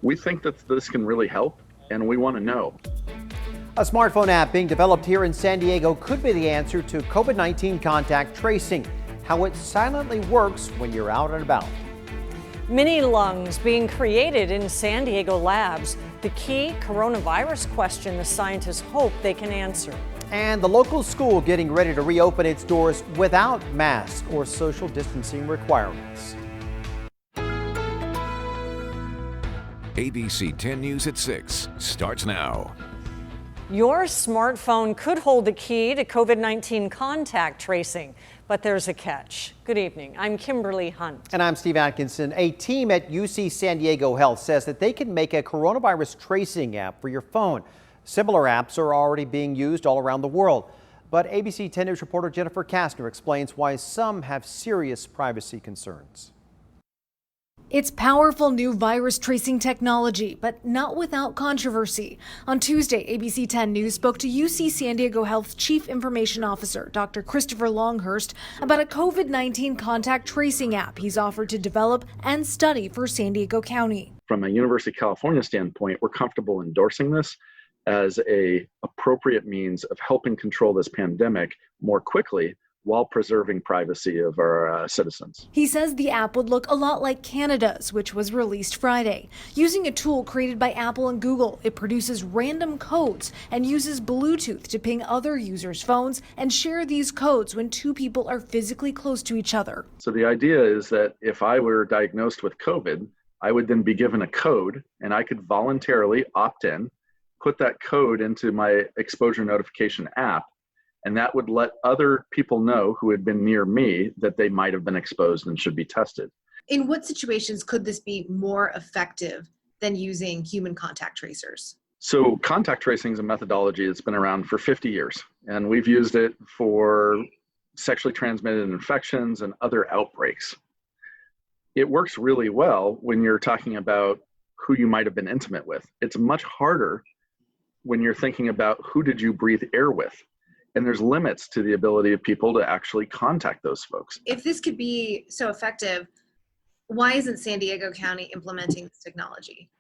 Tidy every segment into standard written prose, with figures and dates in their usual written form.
We think that this can really help, and we want to know. A smartphone app being developed here in San Diego could be the answer to COVID-19 contact tracing, how it silently works when you're out and about. Mini lungs being created in San Diego labs. The key coronavirus question the scientists hope they can answer. And the local school getting ready to reopen its doors without masks or social distancing requirements. ABC 10 News at 6 starts now. Your smartphone could hold the key to COVID-19 contact tracing, but there's a catch. Good evening. I'm Kimberly Hunt. And I'm Steve Atkinson. A team at UC San Diego Health says that they can make a coronavirus tracing app for your phone. Similar apps are already being used all around the world. But ABC 10 News reporter Jennifer Kastner explains why some have serious privacy concerns. It's powerful new virus tracing technology, but not without controversy. On Tuesday, ABC 10 News spoke to UC San Diego Health's Chief Information Officer, Dr. Christopher Longhurst, about a COVID-19 contact tracing app he's offered to develop and study for San Diego County. From a University of California standpoint, we're comfortable endorsing this as an appropriate means of helping control this pandemic more quickly while preserving privacy of our citizens. He says the app would look a lot like Canada's, which was released Friday. Using a tool created by Apple and Google, it produces random codes and uses Bluetooth to ping other users' phones and share these codes when two people are physically close to each other. So the idea is that if I were diagnosed with COVID, I would then be given a code and I could voluntarily opt in, put that code into my exposure notification app, and that would let other people know who had been near me that they might have been exposed and should be tested. In what situations could this be more effective than using human contact tracers? So contact tracing is a methodology that's been around for 50 years, and we've used it for sexually transmitted infections and other outbreaks. It works really well when you're talking about who you might have been intimate with. It's much harder when you're thinking about who did you breathe air with. And there's limits to the ability of people to actually contact those folks. If this could be so effective, why isn't San Diego County implementing this technology?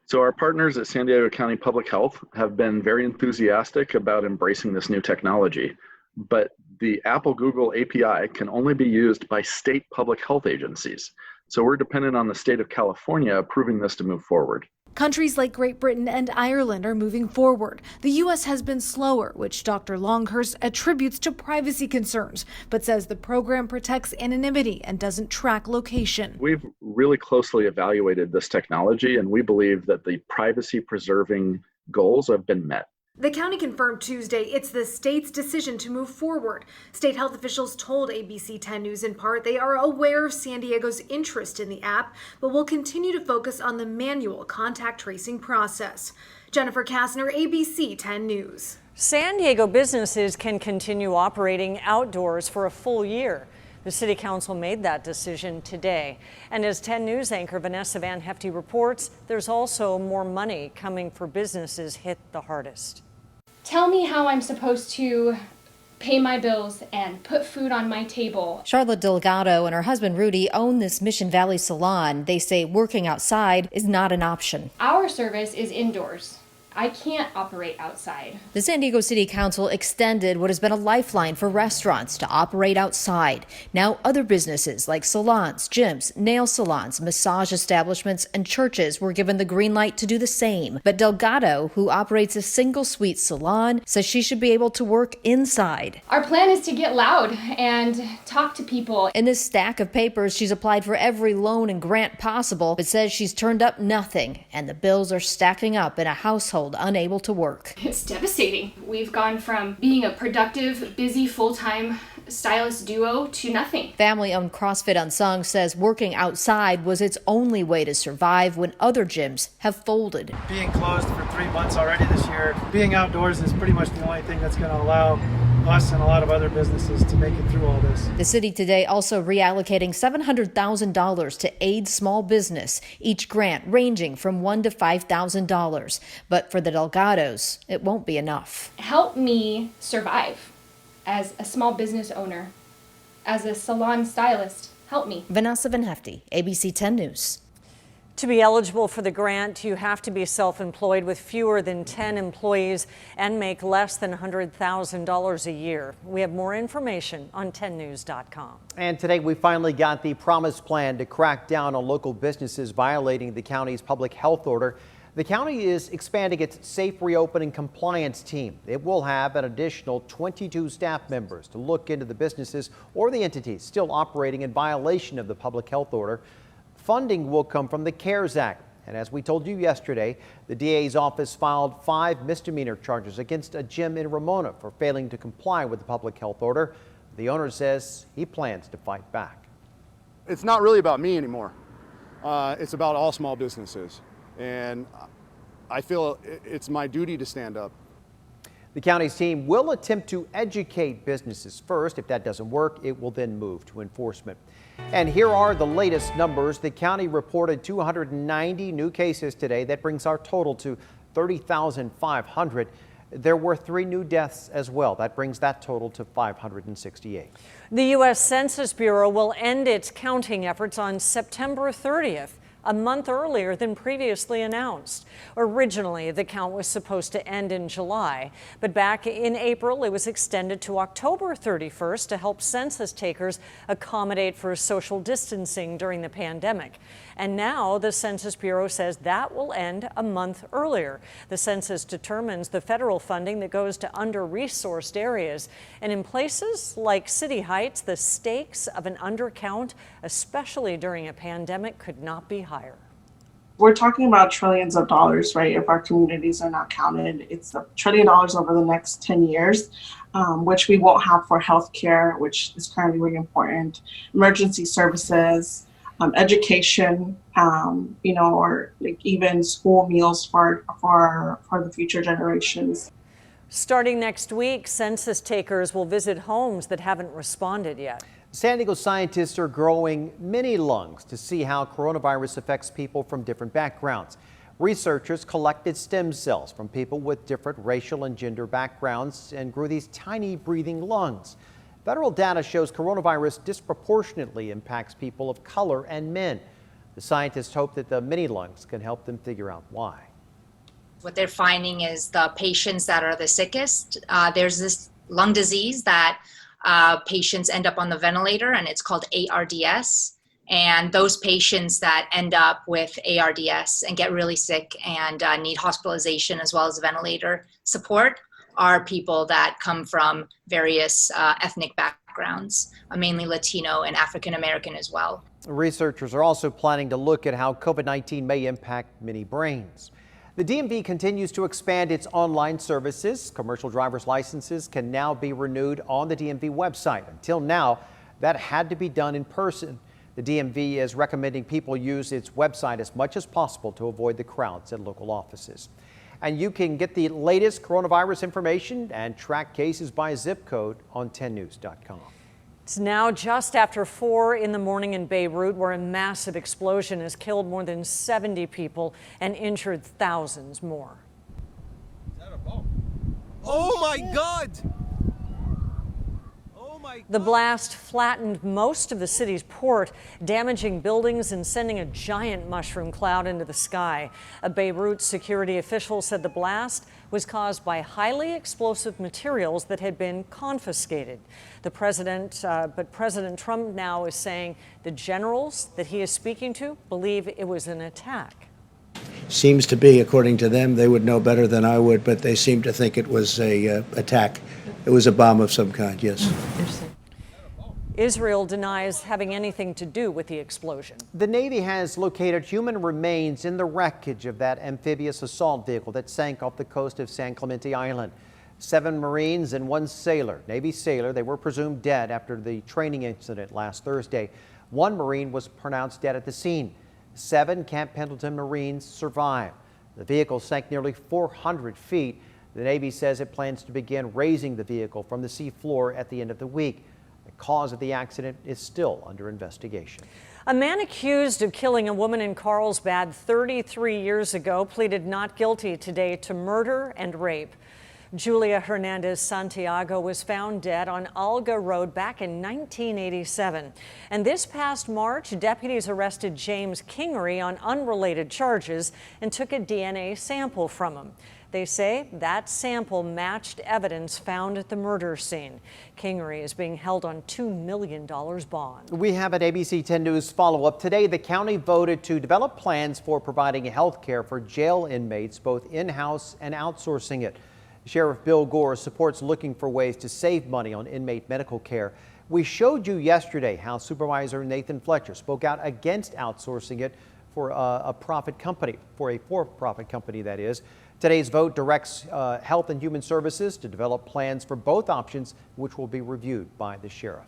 So our partners at San Diego County Public Health have been very enthusiastic about embracing this new technology, but the Apple-Google API can only be used by state public health agencies. So we're dependent on the state of California approving this to move forward. Countries like Great Britain and Ireland are moving forward. The U.S. has been slower, which Dr. Longhurst attributes to privacy concerns, but says the program protects anonymity and doesn't track location. We've really closely evaluated this technology, and we believe that the privacy-preserving goals have been met. The county confirmed Tuesday it's the state's decision to move forward. State health officials told ABC 10 News in part they are aware of San Diego's interest in the app, but will continue to focus on the manual contact tracing process. Jennifer Kastner, ABC 10 News. San Diego businesses can continue operating outdoors for a full year. The City Council made that decision today. And as 10 News anchor Vanessa Van Hefty reports, there's also more money coming for businesses hit the hardest. Tell me how I'm supposed to pay my bills and put food on my table. Charlotte Delgado and her husband Rudy own this Mission Valley salon. They say working outside is not an option. Our service is indoors. I can't operate outside. The San Diego City Council extended what has been a lifeline for restaurants to operate outside. Now other businesses like salons, gyms, nail salons, massage establishments, and churches were given the green light to do the same. But Delgado, who operates a single suite salon, says she should be able to work inside. Our plan is to get loud and talk to people. In this stack of papers, she's applied for every loan and grant possible, but says she's turned up nothing, and the bills are stacking up in a household unable to work. It's devastating. We've gone from being a productive, busy, full-time stylist duo to nothing. Family-owned CrossFit Unsung says working outside was its only way to survive when other gyms have folded. Being closed for 3 months already this year, being outdoors is pretty much the only thing that's going to allow us and a lot of other businesses to make it through all this. The city today also reallocating $700,000 to aid small business, each grant ranging from $1,000 to $5,000. But for the Delgados, it won't be enough. Help me survive as a small business owner, as a salon stylist. Help me. Vanessa Van Hefty, ABC 10 News. To be eligible for the grant, you have to be self-employed with fewer than 10 employees and make less than $100,000 a year. We have more information on 10news.com. And today we finally got the promised plan to crack down on local businesses violating the county's public health order. The county is expanding its safe reopening compliance team. It will have an additional 22 staff members to look into the businesses or the entities still operating in violation of the public health order. Funding will come from the CARES Act. And as we told you yesterday, the DA's office filed 5 misdemeanor charges against a gym in Ramona for failing to comply with the public health order. The owner says he plans to fight back. It's not really about me anymore. It's about all small businesses. And I feel it's my duty to stand up. The county's team will attempt to educate businesses first. If that doesn't work, it will then move to enforcement. And here are the latest numbers. The county reported 290 new cases today. That brings our total to 30,500. There were 3 new deaths as well. That brings that total to 568. The U.S. Census Bureau will end its counting efforts on September 30th. A month earlier than previously announced. Originally, the count was supposed to end in July, but back in April, it was extended to October 31st to help census takers accommodate for social distancing during the pandemic. And now the Census Bureau says that will end a month earlier. The census determines the federal funding that goes to under-resourced areas. And in places like City Heights, the stakes of an undercount, especially during a pandemic, could not be higher. We're talking about trillions of dollars, right? If our communities are not counted, it's $1 trillion over the next 10 years, which we won't have for healthcare, which is currently really important, emergency services, education, or like even school meals for the future generations. Starting next week, census takers will visit homes that haven't responded yet. San Diego scientists are growing mini lungs to see how coronavirus affects people from different backgrounds. Researchers collected stem cells from people with different racial and gender backgrounds and grew these tiny breathing lungs. Federal data shows coronavirus disproportionately impacts people of color and men. The scientists hope that the mini lungs can help them figure out why. What they're finding is the patients that are the sickest, there's this lung disease that patients end up on the ventilator, and it's called ARDS. And those patients that end up with ARDS and get really sick and need hospitalization as well as ventilator support are people that come from various ethnic backgrounds, mainly Latino and African American as well. Researchers are also planning to look at how COVID-19 may impact many brains. The DMV continues to expand its online services. Commercial driver's licenses can now be renewed on the DMV website. Until now, that had to be done in person. The DMV is recommending people use its website as much as possible to avoid the crowds at local offices. And you can get the latest coronavirus information and track cases by zip code on 10news.com. It's now just after 4 in the morning in Beirut, where a massive explosion has killed more than 70 people and injured thousands more. Is that a bomb? Oh my God! The blast flattened most of the city's port, damaging buildings and sending a giant mushroom cloud into the sky. A Beirut security official said the blast was caused by highly explosive materials that had been confiscated. But President Trump now is saying the generals that he is speaking to believe it was an attack. Seems to be, according to them, they would know better than I would, but they seem to think it was a attack. It was a bomb of some kind, yes. Israel denies having anything to do with the explosion. The Navy has located human remains in the wreckage of that amphibious assault vehicle that sank off the coast of San Clemente Island. 7 Marines and 1 sailor, Navy sailor, they were presumed dead after the training incident last Thursday. 1 Marine was pronounced dead at the scene. 7 Camp Pendleton Marines survived. The vehicle sank nearly 400 feet. The Navy says it plans to begin raising the vehicle from the sea floor at the end of the week. The cause of the accident is still under investigation. A man accused of killing a woman in Carlsbad 33 years ago pleaded not guilty today to murder and rape. Julia Hernandez Santiago was found dead on Alga Road back in 1987. And this past March, deputies arrested James Kingery on unrelated charges and took a DNA sample from him. They say that sample matched evidence found at the murder scene. Kingery is being held on $2 million bond. We have an ABC 10 News follow-up. Today, the county voted to develop plans for providing health care for jail inmates, both in-house and outsourcing it. Sheriff Bill Gore supports looking for ways to save money on inmate medical care. We showed you yesterday how Supervisor Nathan Fletcher spoke out against outsourcing it for a for-profit company, that is. Today's vote directs Health and Human Services to develop plans for both options, which will be reviewed by the sheriff.